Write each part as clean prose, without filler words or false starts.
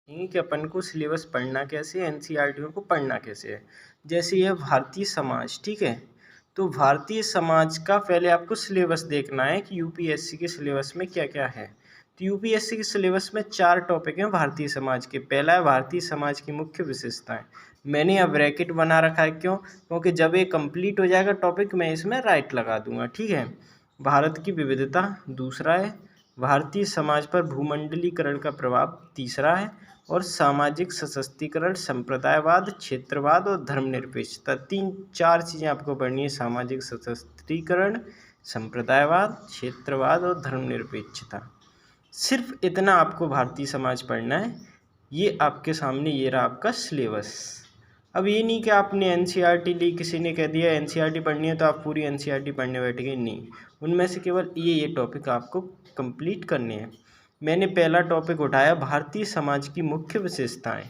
कि अपन को सिलेबस पढ़ना कैसे है, एनसीईआरटी को पढ़ना कैसे है। जैसे यह भारतीय समाज, ठीक है, तो भारतीय समाज का पहले आपको सिलेबस देखना है कि यूपीएससी के सिलेबस में क्या क्या है। तो यूपीएससी के सिलेबस में 4 टॉपिक हैं भारतीय समाज के। पहला है भारतीय समाज की मुख्य विशेषताएं। मैंने अब ब्रैकेट बना रखा है, क्यों? क्योंकि जब ये कंप्लीट हो जाएगा टॉपिक मैं इसमें राइट लगा दूंगा, ठीक है। भारत की विविधता दूसरा है, भारतीय समाज पर भूमंडलीकरण का प्रभाव तीसरा है, और सामाजिक सशक्तिकरण, संप्रदायवाद, क्षेत्रवाद और धर्मनिरपेक्षता, 3-4 चीज़ें आपको पढ़नी है। सामाजिक सशक्तिकरण, संप्रदायवाद, क्षेत्रवाद और धर्मनिरपेक्षता। सिर्फ इतना आपको भारतीय समाज पढ़ना है। ये आपके सामने ये रहा आपका सिलेबस। अब ये नहीं कि आपने एनसीईआरटी ली, किसी ने कह दिया एनसीईआरटी पढ़नी है तो आप पूरी एनसीईआरटी पढ़ने बैठ गए, नहीं। उनमें से केवल ये टॉपिक आपको कंप्लीट करने हैं। मैंने पहला टॉपिक उठाया भारतीय समाज की मुख्य विशेषताएं।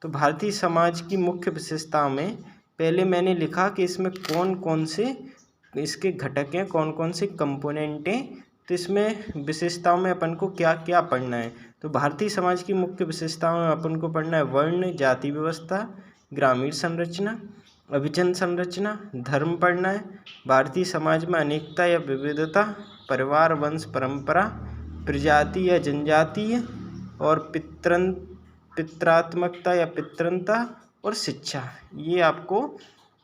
तो भारतीय समाज की मुख्य विशेषताओं में पहले मैंने लिखा कि इसमें कौन कौन से इसके घटक हैं, कौन कौन से कंपोनेंट हैं। तो इसमें विशेषताओं में अपन को क्या क्या पढ़ना है। तो भारतीय समाज की मुख्य विशेषताओं में अपन को पढ़ना है वर्ण जाति व्यवस्था, ग्रामीण संरचना, अभिजन संरचना, धर्म पढ़ना है, भारतीय समाज में अनेकता या विविधता, परिवार वंश परंपरा, प्रजाति या जनजातीय, और पित्रात्मकता या पितृता, और शिक्षा। ये आपको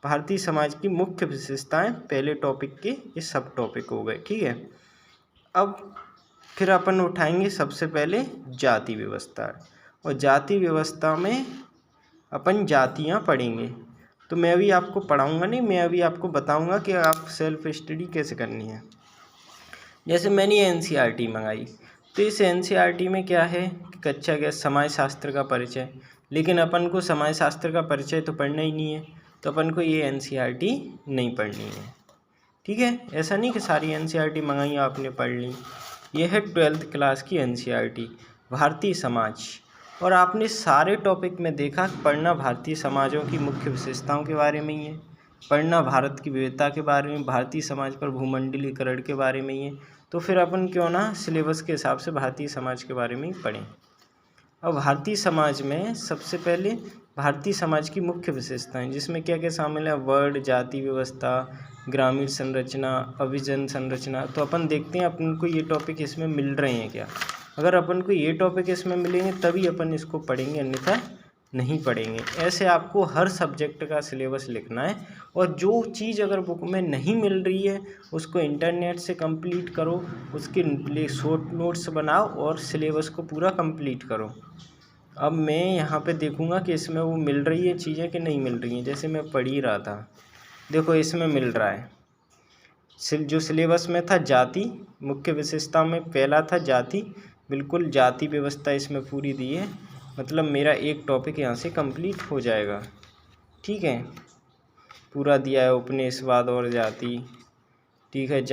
भारतीय समाज की मुख्य विशेषताएं पहले टॉपिक के ये सब टॉपिक हो गए, ठीक है। अब फिर अपन उठाएंगे सबसे पहले जाति व्यवस्था, और जाति व्यवस्था में अपन जातियां पढ़ेंगे। तो मैं अभी आपको पढ़ाऊंगा नहीं, मैं अभी आपको बताऊंगा कि आप सेल्फ स्टडी कैसे करनी है। जैसे मैंने एनसीईआरटी मंगाई, तो इस एनसीईआरटी में क्या है कि कक्षा क्या समाज शास्त्र का परिचय, लेकिन अपन को समाज शास्त्र का परिचय तो पढ़ना ही नहीं है, तो अपन को ये एनसीईआरटी नहीं पढ़नी है, ठीक है। ऐसा नहीं कि सारी एनसीईआरटी मंगाई आपने पढ़ ली। यह है 12th क्लास की एनसीईआरटी भारतीय समाज, और आपने सारे टॉपिक में देखा पढ़ना भारतीय समाजों की मुख्य विशेषताओं के बारे में ही है, पढ़ना भारत की विविधता के बारे में, भारतीय समाज पर भूमंडलीकरण के बारे में ही है। तो फिर अपन क्यों ना सिलेबस के हिसाब से भारतीय समाज के बारे में ही पढ़ें। अब भारतीय समाज में सबसे पहले भारतीय समाज की मुख्य विशेषताएं, जिसमें क्या क्या शामिल है, वर्ण जाति व्यवस्था, ग्रामीण संरचना, अभिजन संरचना। तो अपन देखते हैं अपन को ये टॉपिक इसमें मिल रहे हैं क्या। अगर अपन को ये टॉपिक इसमें मिलेंगे तभी अपन इसको पढ़ेंगे, अन्यथा नहीं पढ़ेंगे। ऐसे आपको हर सब्जेक्ट का सिलेबस लिखना है, और जो चीज़ अगर बुक में नहीं मिल रही है उसको इंटरनेट से कंप्लीट करो, उसके लिए शॉर्ट नोट्स बनाओ और सिलेबस को पूरा कंप्लीट करो। अब मैं यहाँ पे देखूँगा कि इसमें वो मिल रही है चीज़ें कि नहीं मिल रही हैं। जैसे मैं पढ़ ही रहा था, देखो इसमें मिल रहा है। जो सिलेबस में था जाति, मुख्य विशेषता में पहला था जाति, बिल्कुल जाति व्यवस्था इसमें पूरी दी है, मतलब मेरा एक टॉपिक यहाँ से कंप्लीट हो जाएगा, ठीक है। पूरा दिया है उपनिवेशवाद और जाति, ठीक है,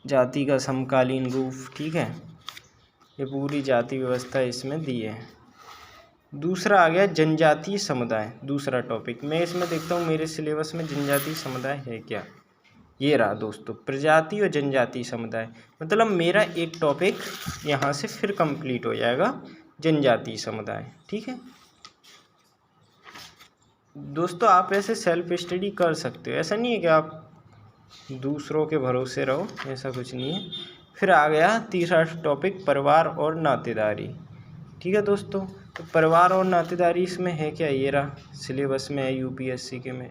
जाति का समकालीन रूप, ठीक है। ये पूरी जाति व्यवस्था इसमें दी है। दूसरा आ गया जनजातीय समुदाय, दूसरा टॉपिक। मैं इसमें देखता हूँ मेरे सिलेबस में जनजातीय समुदाय है क्या। ये रहा दोस्तों, प्रजाति और जनजातीय समुदाय, मतलब मेरा एक टॉपिक यहाँ से फिर कंप्लीट हो जाएगा, जनजातीय समुदाय, ठीक है। दोस्तों आप ऐसे सेल्फ स्टडी कर सकते हो, ऐसा नहीं है कि आप दूसरों के भरोसे रहो, ऐसा कुछ नहीं है। फिर आ गया तीसरा टॉपिक परिवार और नातेदारी, ठीक है दोस्तों। तो परिवार और नातेदारी इसमें है क्या, ये रहा सिलेबस में है यूपीएससी के में,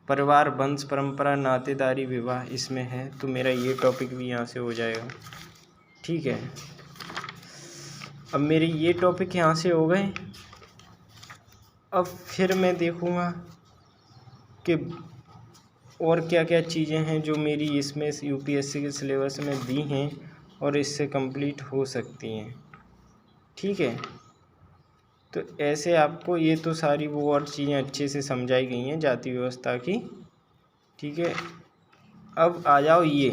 परिवार वंश परंपरा नातेदारी विवाह इसमें है। तो मेरा ये टॉपिक भी यहाँ से हो जाएगा, ठीक है। अब मेरे ये टॉपिक यहाँ से हो गए। अब फिर मैं देखूँगा कि और क्या क्या चीज़ें हैं जो मेरी इसमें यूपीएससी के सिलेबस में दी हैं और इससे कंप्लीट हो सकती हैं, ठीक है। तो ऐसे आपको ये तो सारी वो और चीज़ें अच्छे से समझाई गई हैं जाति व्यवस्था की, ठीक है। अब आ जाओ ये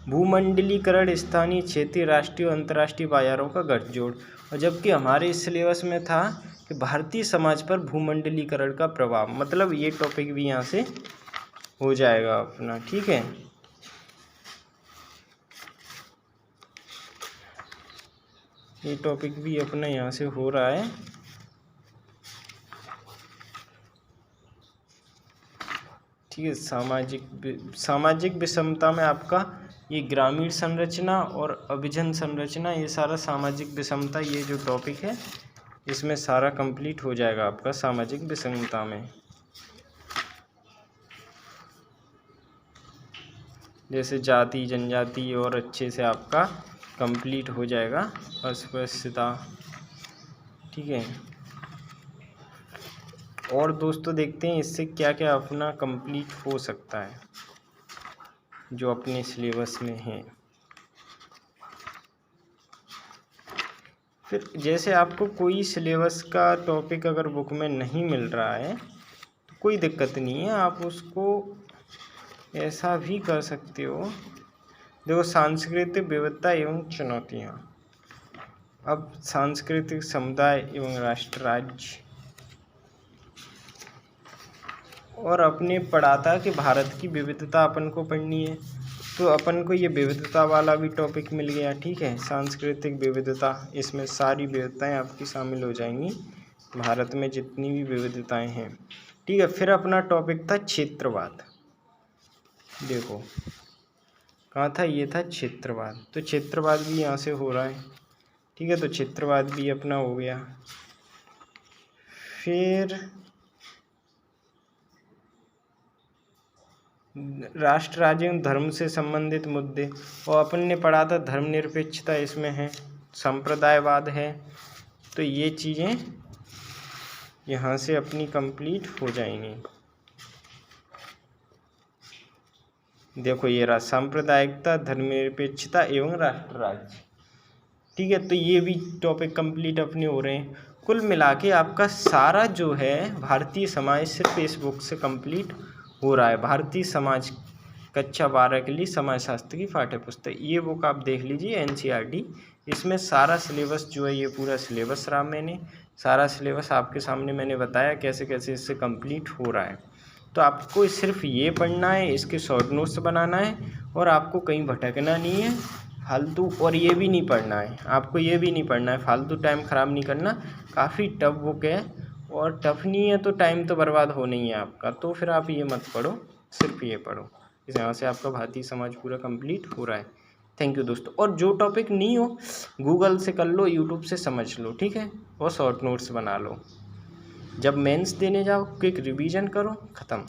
भूमंडलीकरण, स्थानीय क्षेत्रीय राष्ट्रीय और अंतर्राष्ट्रीय बाजारों का गठजोड़। और जबकि हमारे इस सिलेबस में था कि भारतीय समाज पर भूमंडलीकरण का प्रभाव, मतलब ये टॉपिक भी यहाँ से हो जाएगा अपना, ठीक है। ये टॉपिक भी अपना यहाँ से हो रहा है। ठीक है, सामाजिक विषमता में आपका ये ग्रामीण संरचना और अभिजन संरचना, ये सारा सामाजिक विषमता, ये जो टॉपिक है इसमें सारा कंप्लीट हो जाएगा आपका सामाजिक विषमता में। जैसे जाति जनजाति और अच्छे से आपका कंप्लीट हो जाएगा अस्पृश्यता। ठीक है, और दोस्तों देखते हैं इससे क्या क्या अपना कंप्लीट हो सकता है जो अपने सिलेबस में है। फिर जैसे आपको कोई सिलेबस का टॉपिक अगर बुक में नहीं मिल रहा है तो कोई दिक्कत नहीं है, आप उसको ऐसा भी कर सकते हो। देखो, सांस्कृतिक विविधता एवं चुनौतियाँ। अब सांस्कृतिक समुदाय एवं राष्ट्र राज्य, और अपने पढ़ा था कि भारत की विविधता अपन को पढ़नी है, तो अपन को ये विविधता वाला भी टॉपिक मिल गया। ठीक है, सांस्कृतिक विविधता, इसमें सारी विविधताएं आपकी शामिल हो जाएंगी, भारत में जितनी भी विविधताएं हैं। ठीक है, फिर अपना टॉपिक था क्षेत्रवाद। देखो कहाँ था, ये था क्षेत्रवाद। तो क्षेत्रवाद भी यहाँ से हो रहा है। ठीक है, तो क्षेत्रवाद भी अपना हो गया। फिर राष्ट्र राज्य एवं धर्म से संबंधित मुद्दे, और अपन ने पढ़ा था धर्मनिरपेक्षता इसमें है, संप्रदायवाद है। तो ये चीज़ें यहाँ से अपनी कंप्लीट हो जाएंगी। देखो ये रहा सांप्रदायिकता, धर्मनिरपेक्षता एवं राष्ट्र राज्य। ठीक है, तो ये भी टॉपिक कंप्लीट अपने हो रहे हैं। कुल मिला के आपका सारा जो है भारतीय समाज सिर्फ इस बुक से कंप्लीट हो रहा है। भारतीय समाज कक्षा 12 के लिए समाजशास्त्र की पाठ्य पुस्तक, ये बुक आप देख लीजिए NCERT। इसमें सारा सिलेबस जो है, ये पूरा सिलेबस रहा, मैंने सारा सिलेबस आपके सामने मैंने बताया कैसे कैसे इससे कंप्लीट हो रहा है। तो आपको सिर्फ ये पढ़ना है, इसके शॉर्ट नोट्स बनाना है, और आपको कहीं भटकना नहीं है फालतू। और ये भी नहीं पढ़ना है आपको, ये भी नहीं पढ़ना है फालतू, टाइम ख़राब नहीं करना। काफ़ी टफ बुक है, और टफ नहीं है तो टाइम तो बर्बाद होना ही है आपका। तो फिर आप ये मत पढ़ो, सिर्फ ये पढ़ो। इस यहाँ से आपका भारतीय समाज पूरा कंप्लीट हो रहा है। थैंक यू दोस्तों। और जो टॉपिक नहीं हो गूगल से कर लो, यूट्यूब से समझ लो। ठीक है, और शॉर्ट नोट्स बना लो। जब मेंस देने जाओ क्विक रिवीजन करो, ख़त्म।